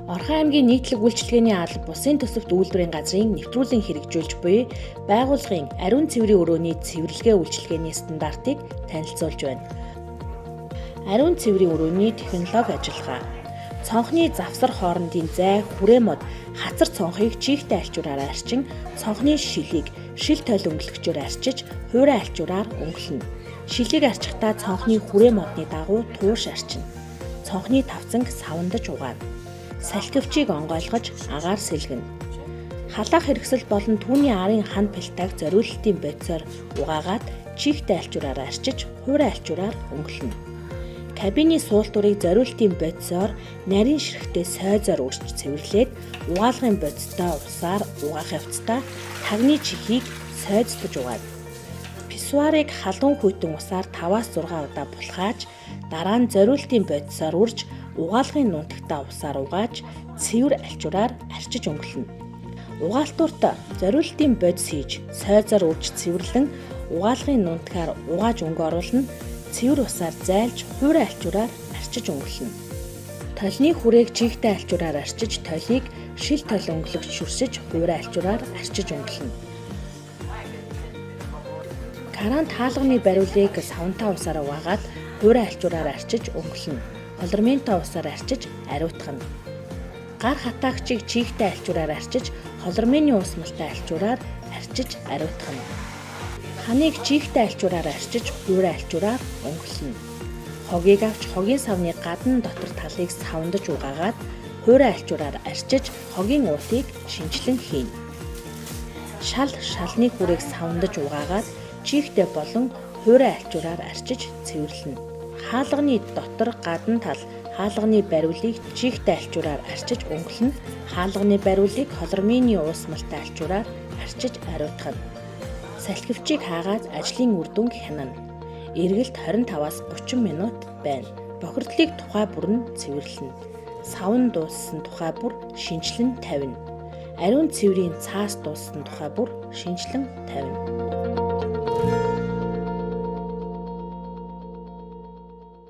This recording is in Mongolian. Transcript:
Орхон аймгийн нийтлэг үйлчилгээний алба бусын төсөвт үйлдвэрийн газрын нэвтрүүлэн хэрэгжүүлж буй байгууллагын ариун цэврийн өрөөний цэвэрлэгээ үйлчилгээний стандартыг танилцуулж байна. Ариун цэврийн өрөөний технологи ажиллагаа. Цонхны завсар хоорондын зай, хүрээ мод, хацар цонхыг чихтэй альчуураар арчин, цонхны шилийг шил тойл өнгөлөгчөөр арчиж, хуурай альчуураар өнгөлнө. Шилийг арчихтаа цонхны хүрээ модны дагуу туурш арчина. Цонхны тавцанг савандаж угаана. Салхивчийг онгойлгож агаар сэлгэнэ. Халаах хэрэгсэл болон түүний арын хан пэлтаг зориулалтын бодисоор угаагаад чихтэй альчуураар арчиж, хуурай альчуураар өнгөлнө. Кабины суултуурыг зориулалтын бодисоор нарийн ширхтээ сойзоор үрж цэвэрлээд угаалгын бодистой усаар угаах явцдаа тагны чихийг сойзтож угаана. Писсуарыг халуун хүйтэн усаар 5-6 удаа булхааж, дараа нь зориулалтын бодисоор үрж угаалгын нунтагтаа усаар угааж цэвэр альчуураар арчиж өнгөлнө. Угаалтуурт зориулалтын бодис хийж сойзоор үрж цэвэрлэн угаалгын нунтгаар угааж өнгө оруулна. Цэвэр усаар зайлж хуурай альчуураар арчиж өнгөлнө. Толны хүрээг чихтэй альчуураар арчиж толийг шил тойл өнгөлөгч шүршиж хуурай альчуураар арчиж өнгөлнө. Карант хаалганы бариулыг савнтаа усаар угаагаад хуурай альчуураар арчиж өнгөлнө. Холерменто усаар арчиж ариутгана. Гар хатаагчийг чихтэй альчуураар арчиж, холерменийн ус малтай альчуураар арчиж ариутгана. Ханыг чихтэй альчуураар арчиж, хуурай альчуураар өнгөлнө. Хогийг авч хогийн савны гадна дотор талыг савандаж угаагаад хуурай альчуураар арчиж, хогийн уутыг шинчлэн хийнэ. Шалны хүрээг савандаж угаагаад чихтэй болон хуурай альчуураар арчиж цэвэрлэнэ. Хаалганы дотор гадна тал хаалганы бариулыг чихтэй альчуураар арчиж өнгөлнө. Хаалганы бариулыг холерменийн уус малтай альчуураар арчиж ариутгана. Салхивчийг хаагаад ажлын үр дүнг хянана. Эргэлт 25-аас 30 минут байна. Бохирдлыг тухай бүр нь цэвэрлэнэ. Савн дууссан тухай бүр шинчлэн тавина. Ариун цэврийн цаас дууссан тухай бүр шинчлэн тавина.